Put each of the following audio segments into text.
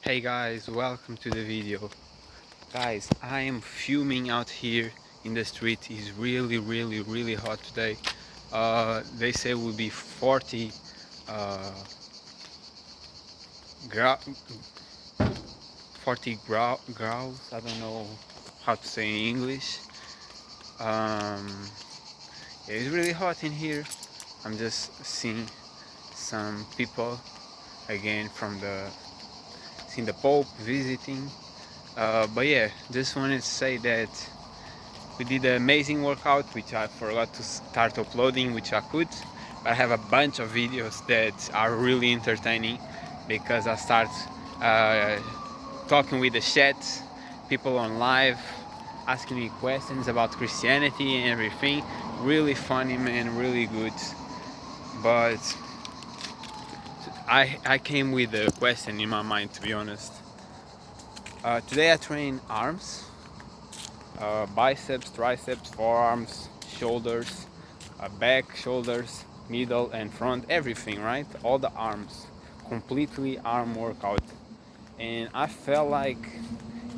Hey guys, welcome to the video. Guys, I am fuming out here in the street. It's really hot today. They say it will be 40 uh, gra 40 graus. I don't know how to say in English. Um, yeah, it's really hot in here. I'm just seeing some people again from the seeing the Pope visiting. But yeah, just wanted to say that we did an amazing workout, which I forgot to start uploading, which I could. But I have a bunch of videos that are really entertaining because I start uh, talking with the chat, people on live, asking me questions about Christianity and everything. Really funny, man, really good. But I came with a question in my mind, to be honest. Today I train arms, biceps, triceps, forearms, shoulders, back, shoulders, middle and front, everything, right? All the arms, completely arm workout. And I felt like,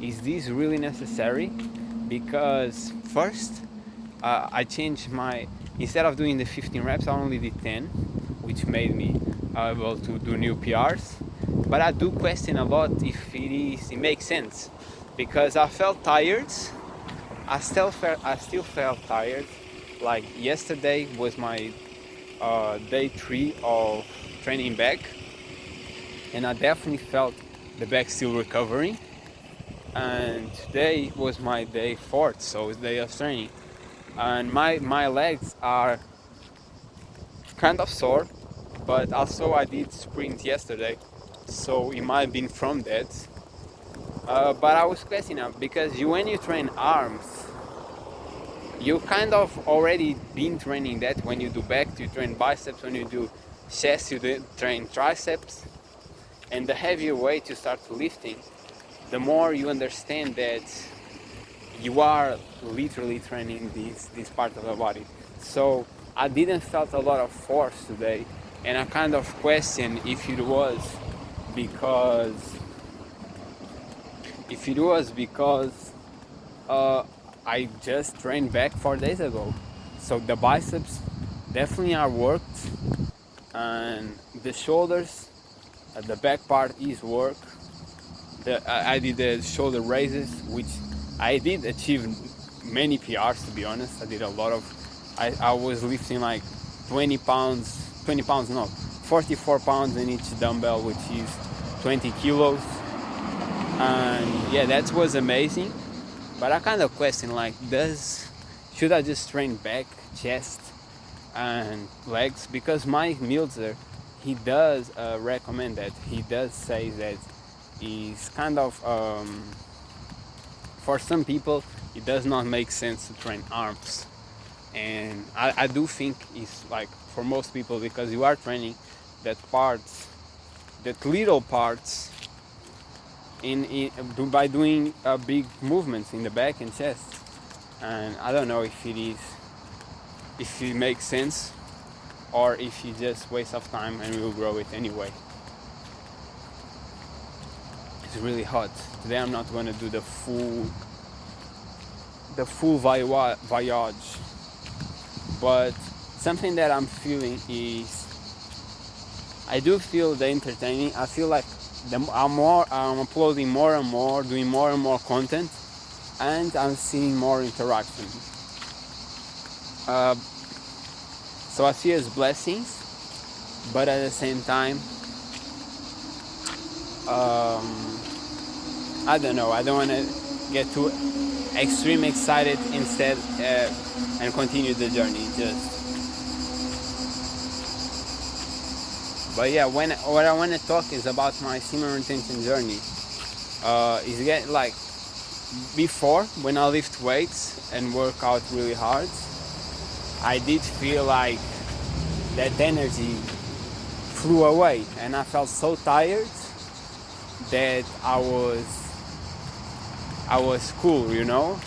is this really necessary? Because first, I changed my, instead of doing the 15 reps, I only did 10, which made me able to do new PRs. But I do question a lot if it makes sense, because I felt tired. I still felt tired. Like yesterday was my day 3 of training back, and I definitely felt the back still recovering. And today was my day 4, so it's day of training, and my legs are kind of sore, but also I did sprint yesterday, so it might have been from that. But I was questioning because when you train arms, you kind of already been training that. When you do back, you train biceps. When you do chest, you train triceps. And the heavier weight you start lifting, the more you understand that you are literally training this part of the body. So I didn't felt a lot of force today, and I kind of question because if it was because uh, I just trained back 4 days ago. So the biceps definitely are worked, and the shoulders, the back part is work. I did the shoulder raises, which I did achieve many PRs, to be honest. I did a lot of, I was lifting like 20 pounds, no, 44 pounds in each dumbbell, which is 20 kilos. And yeah, that was amazing. But I kind of question, like, should I just train back, chest, and legs? Because Mike Milzer, he does recommend that. He does say that is kind of for some people it does not make sense to train arms, and I do think it's like for most people, because you are training that parts, that little parts by doing big movements in the back and chest. And I don't know if it makes sense or if you just waste of time and will grow it anyway. It's really hot today. I'm not going to do the full voyage, but something that I'm feeling is I do feel the entertaining. I feel like I'm uploading more and more, doing more and more content, and I'm seeing more interaction. So I see it as blessings, but at the same time, I don't know. I don't want to get too extreme excited instead, and continue the journey. But yeah, what I want to talk is about my semen retention journey. Is get like before, when I lift weights and work out really hard, I did feel like that energy flew away, and I felt so tired that I was cool, you know.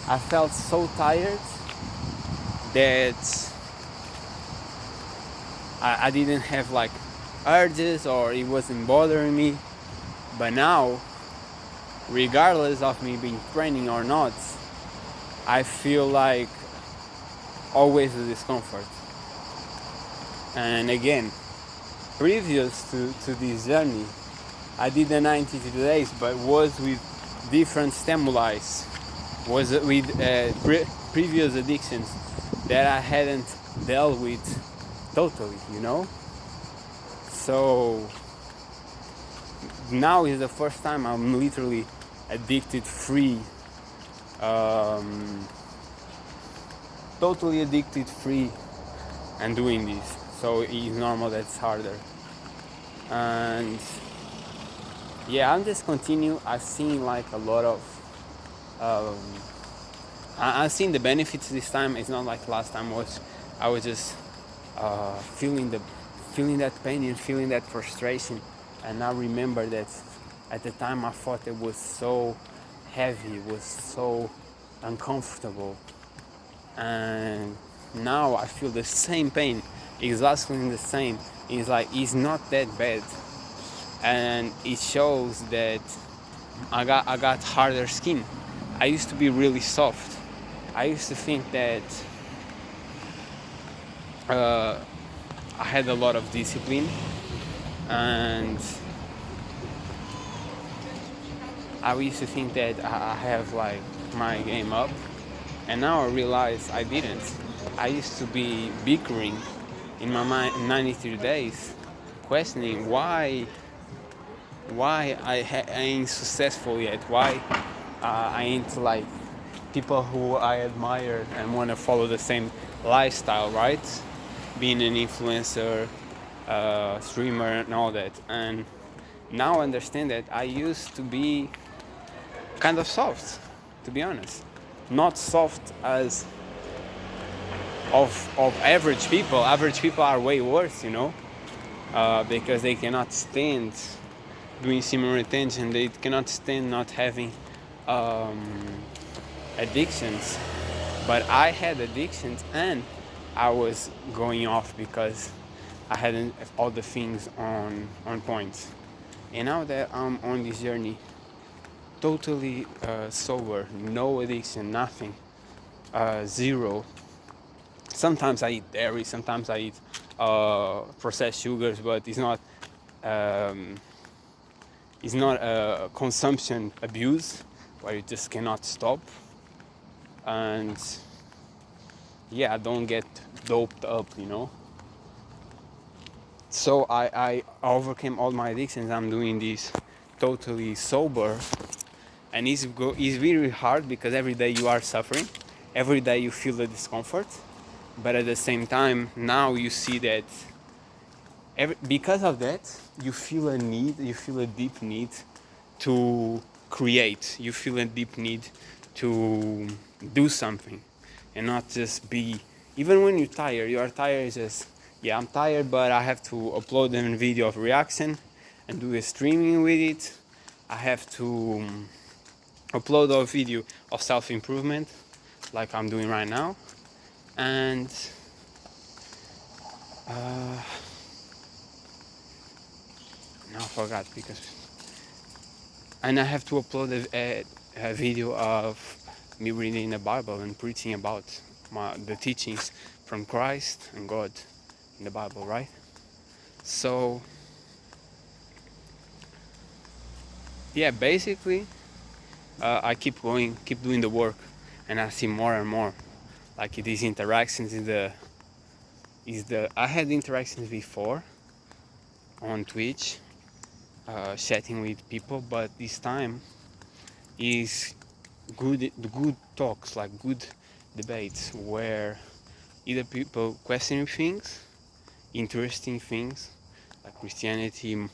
I felt so tired that I didn't have like urges, or it wasn't bothering me. But now, regardless of me being training or not, I feel like always a discomfort. And again, previous to this journey, I did the 92 days, but was with different stimuli, was with previous addictions that I hadn't dealt with totally, you know? So now is the first time I'm literally addicted free, totally addicted free and doing this. So it's normal that it's harder. And yeah, I'm just continue. I've seen like a lot of I've seen the benefits this time. It's not like last time was I was just feeling that pain and feeling that frustration. And I remember that at the time I thought it was so heavy, it was so uncomfortable. And now I feel the same pain, exactly the same. It's like it's not that bad. And it shows that I got harder skin. I used to be really soft. I used to think that I had a lot of discipline, and I used to think that I have like my game up, and now I realize I didn't. I used to be bickering in my mind 93 days, questioning why I ain't successful yet, why I ain't like people who I admire and want to follow the same lifestyle, right? Being an influencer, streamer, and all that. And now I understand that I used to be kind of soft, to be honest. Not soft as of average people. Average people are way worse, you know, because they cannot stand doing semen retention. They cannot stand not having addictions. But I had addictions and I was going off because I hadn't all the things on point. And now that I'm on this journey, totally sober, no addiction, nothing, zero. Sometimes I eat dairy, sometimes I eat processed sugars, but it's not a consumption abuse where you just cannot stop. And yeah, I don't get doped up, you know. So I overcame all my addictions. I'm doing this totally sober, and it's really hard because every day you are suffering, every day you feel the discomfort, but at the same time now you see that because of that you feel a deep need to create, you feel a deep need to do something and not just be, even when you are tired, it's just, yeah, I'm tired, but I have to upload a video of reaction and do a streaming with it. I have to upload a video of self-improvement like I'm doing right now. And now I forgot because, and I have to upload a video of me reading the Bible and preaching about the teachings from Christ and God in the Bible, right? So yeah, basically I keep doing the work, and I see more and more like these interactions I had interactions before on Twitch, chatting with people, but this time is good talks, like good debates where either people questioning things, interesting things like Christianity,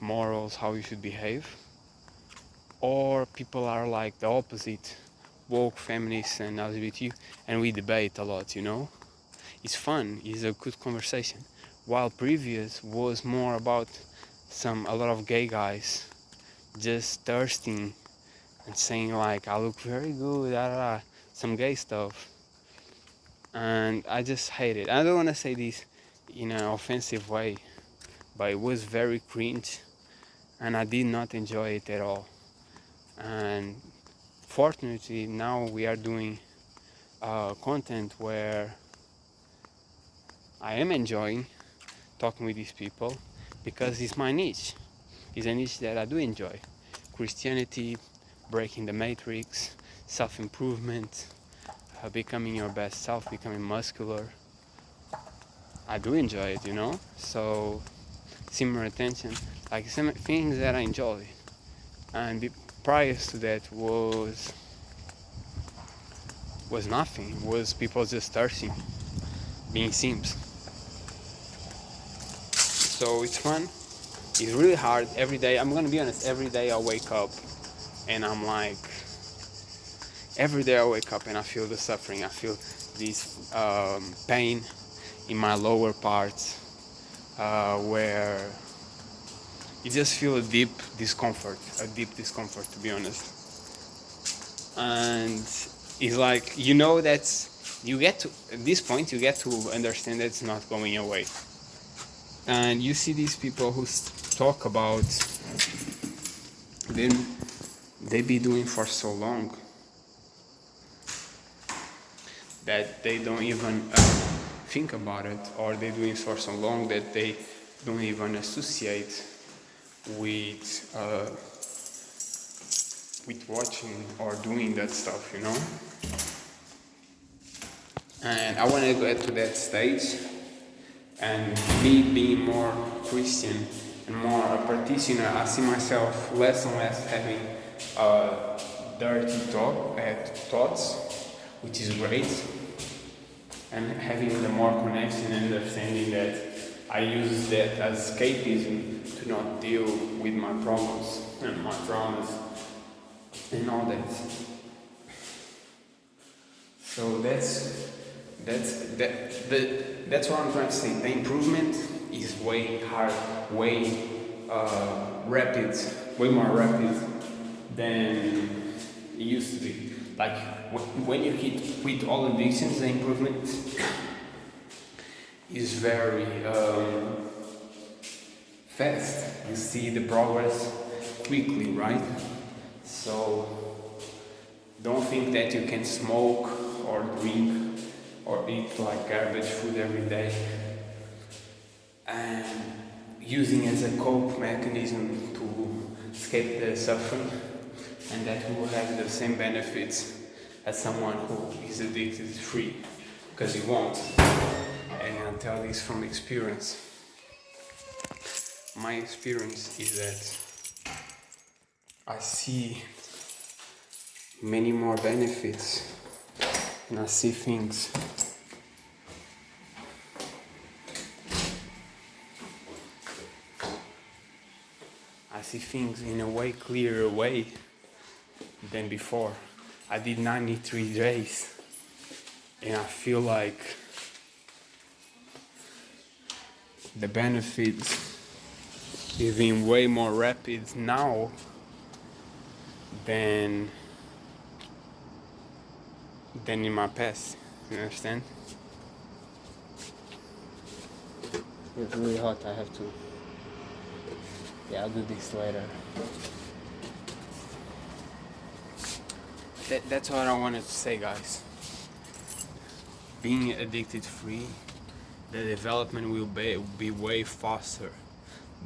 morals, how you should behave, or people are like the opposite, woke, feminists, and LGBT, and we debate a lot, you know. It's fun, it's a good conversation. While previous was more about a lot of gay guys just thirsting and saying like, I look very good, some gay stuff. And I just hate it. I don't want to say this in an offensive way, but it was very cringe. and I did not enjoy it at all. And fortunately, now we are doing content where I am enjoying talking with these people because it's my niche. It's a niche that I do enjoy. Christianity, breaking the matrix, self-improvement, becoming your best self, becoming muscular. I do enjoy it, you know? So, similar attention, like some things that I enjoy. And prior to that was nothing. Was people just thirsting, being simps. So it's fun. It's really hard every day. I'm gonna be honest. Every day I wake up, and I'm like, every day I wake up and I feel the suffering. I feel this pain in my lower parts, where you just feel a deep discomfort, to be honest. And it's like, you know, that you get to, at this point, you get to understand that it's not going away. And you see these people who talk about, then they be doing for so long that they don't even think about it, or they doing for so long that they don't even associate with watching or doing that stuff, you know. And I want to get to that stage, and me being more Christian and more a practitioner, I see myself less and less having dirty thoughts, which is great, and having the more connection and understanding that I use that as escapism to not deal with my problems and my traumas and all that. So that's what I'm trying to say. The improvement is way hard, way rapid, way more rapid than it used to be. Like when you quit all addictions, the improvement is very fast. You see the progress quickly, right? So don't think that you can smoke or drink or eat like garbage food every day and using as a cope mechanism to escape the suffering, and that will have the same benefits as someone who is addicted free, because it won't. And I'll tell this from experience. My experience is that I see many more benefits, and I see things in a way clearer way than before. I did 93 days, and I feel like the benefits is being way more rapid now than in my past. You understand? It's really hot. I have to. Yeah, I'll do this later. That's what I wanted to say, guys. Being addicted free, the development will be way faster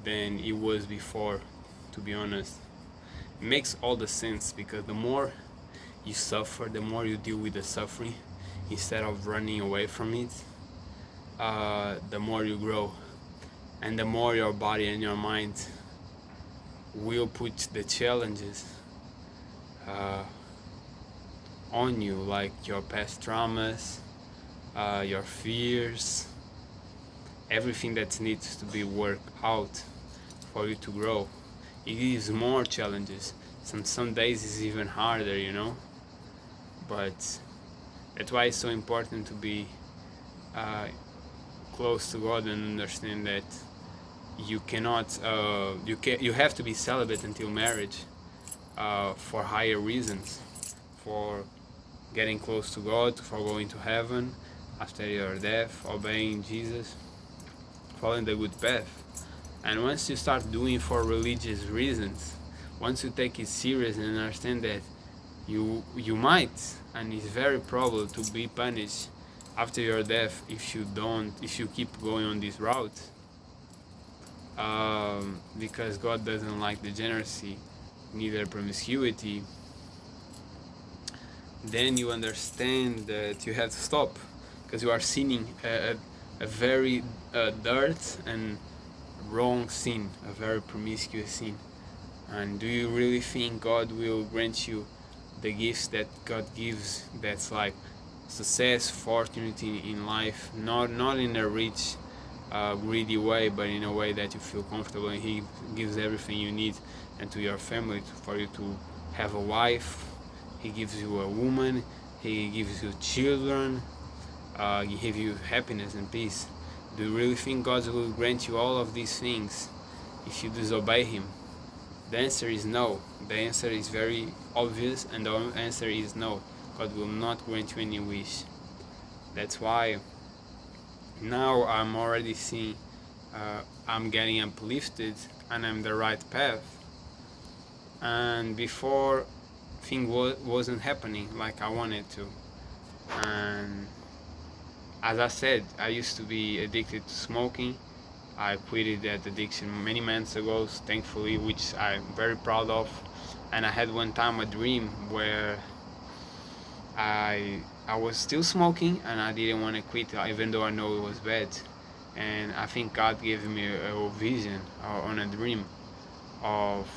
than it was before, to be honest. It makes all the sense, because the more you suffer, the more you deal with the suffering instead of running away from it, the more you grow, and the more your body and your mind will put the challenges on you, like your past traumas, your fears, everything that needs to be worked out for you to grow. It gives more challenges. Some days it's even harder, you know. But that's why it's so important to be close to God and understand that you cannot, you have to be celibate until marriage for higher reasons, for getting close to God, for going to heaven after your death, obeying Jesus, following the good path. And once you start doing for religious reasons, once you take it serious and understand that you might, and it's very probable to be punished after your death if you keep going on this route, because God doesn't like degeneracy, neither promiscuity, then you understand that you have to stop, because you are sinning a very dirt and wrong sin, a very promiscuous sin. And do you really think God will grant you the gifts that God gives, that's like success, fortune in life, not in a rich, greedy way, but in a way that you feel comfortable, and He gives everything you need, and to your family, for you to have a wife, He gives you a woman, He gives you children, He gives you happiness and peace. Do you really think God will grant you all of these things if you disobey Him? The answer is no. The answer is very obvious, and the answer is no. God will not grant you any wish. That's why now I'm already seeing I'm getting uplifted and I'm the right path. And before, thing wasn't happening like I wanted to. And as I said, I used to be addicted to smoking. I quitted that addiction many months ago, thankfully, which I'm very proud of. And I had one time a dream where I was still smoking and I didn't want to quit, even though I know it was bad. And I think God gave me a vision on a dream of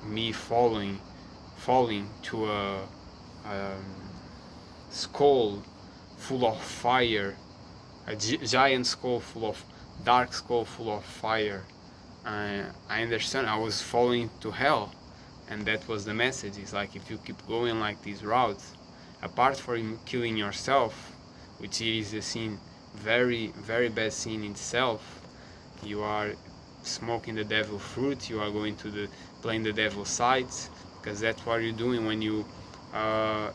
me falling to a skull full of fire, a giant skull full of dark skull full of fire. I understand I was falling to hell, and that was the message. It's like, if you keep going like these routes, apart from killing yourself, which is a sin, very very bad sin in itself, you are smoking the devil fruit, you are going to playing the devil's sides, because that's what you're doing when you uh,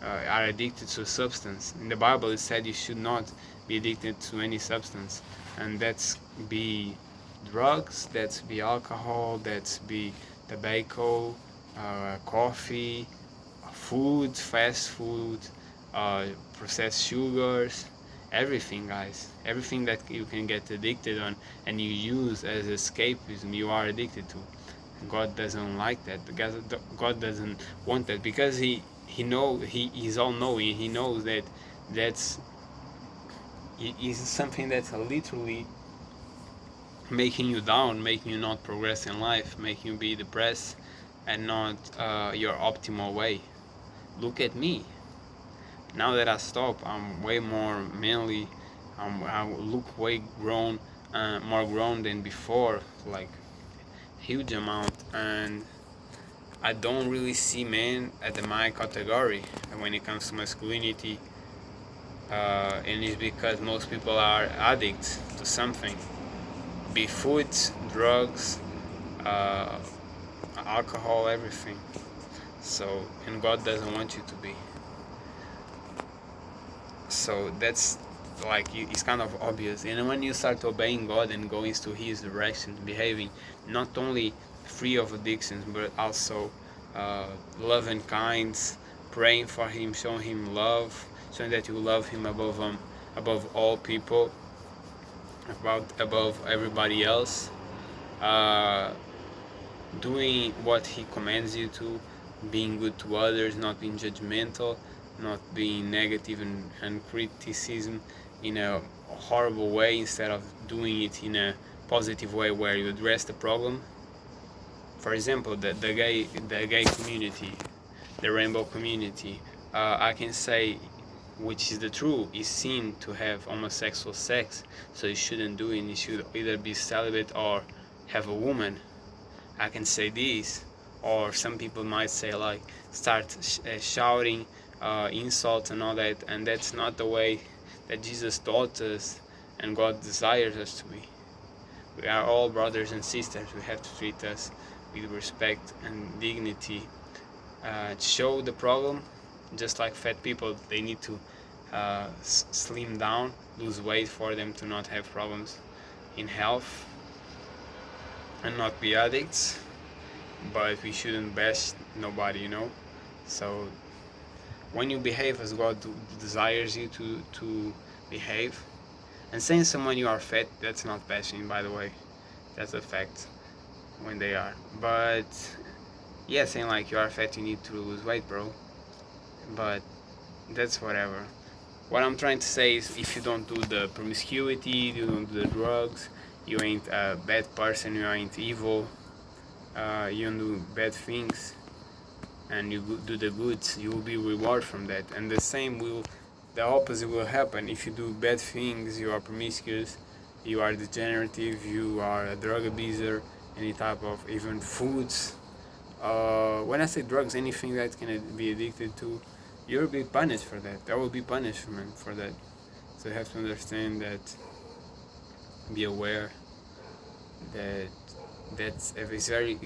are addicted to a substance. In the Bible it said you should not be addicted to any substance, and that's be drugs, that's be alcohol, that's be tobacco, coffee, food, fast food, processed sugars, everything, guys. Everything that you can get addicted on and you use as escapism, you are addicted to. God doesn't like that. God doesn't want that, because He He's all knowing. He knows that that's is something that's literally making you down, making you not progress in life, making you be depressed, and not your optimal way. Look at me. Now that I stop, I'm way more manly. I look way grown, more grown than before, like huge amount. And I don't really see men at the my category when it comes to masculinity, and it's because most people are addicts to something, be food, drugs, uh, alcohol, everything. So, and God doesn't want you to be. So that's like, it's kind of obvious. And when you start obeying God and going to His direction, behaving not only free of addictions, but also loving kind, praying for Him, showing Him love, showing that you love Him above all people, above everybody else, doing what He commands you to, being good to others, not being judgmental, not being negative and criticism in a horrible way, instead of doing it in a positive way where you address the problem. For example, the gay community, the rainbow community, I can say, which is the truth, is sin to have homosexual sex, so you shouldn't do it. You should either be celibate or have a woman. I can say this. Or some people might say, like, start shouting insults and all that, and that's not the way that Jesus taught us and God desires us to be. We are all brothers and sisters. We have to treat us with respect and dignity. Show the problem, just like fat people, they need to slim down, lose weight for them to not have problems. in health and not be addicts, but we shouldn't bash nobody, you know. So when you behave as God desires you to behave, and saying someone you are fat, that's not bashing, by the way. That's a fact when they are. But yeah, saying like you are fat, you need to lose weight, bro. But that's whatever. What I'm trying to say is, if you don't do the promiscuity, you don't do the drugs, you ain't a bad person, you ain't evil, you don't do bad things, and you do the goods, you will be rewarded from that. And the opposite will happen. If you do bad things, you are promiscuous, you are degenerative, you are a drug abuser, any type of even foods. When I say drugs, anything that can be addicted to, you'll be punished for that. There will be punishment for that. So you have to understand that, be aware that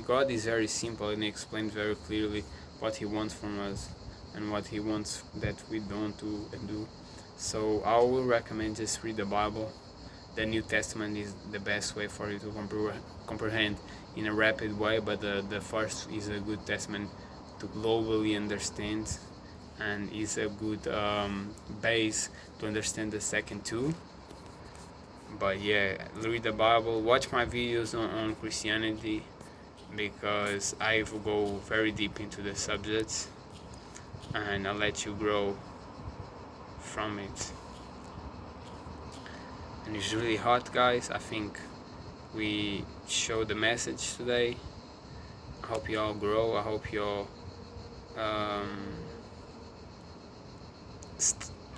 God is very simple, and He explains very clearly what He wants from us and what He wants that we don't do and do. So I will recommend just read the Bible. The New Testament is the best way for you to comprehend in a rapid way, but the first is a good testament to globally understand, and is a good base to understand the second two. But yeah, read the Bible, watch my videos on Christianity, because I will go very deep into the subjects, and I'll let you grow from it. And it's really hot, guys. I think we showed the message today. I hope you all grow. I hope you all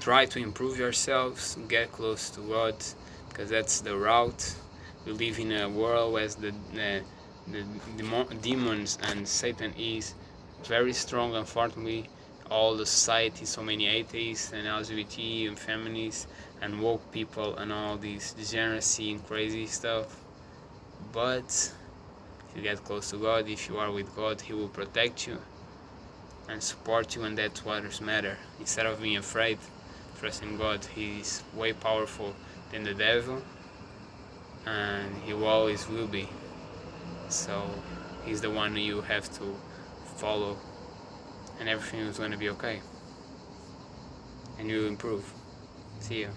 try to improve yourselves, get close to God, because that's the route. We live in a world where the demons and Satan is very strong, unfortunately. All the society, so many atheists and LGBT and feminists and woke people and all this degeneracy and crazy stuff. But if you get close to God, if you are with God, He will protect you and support you, and that's what matters. Instead of being afraid, trust in God. He is way powerful than the devil, and He always will be. So He's the one you have to follow, and everything is going to be okay, and you'll improve. See you.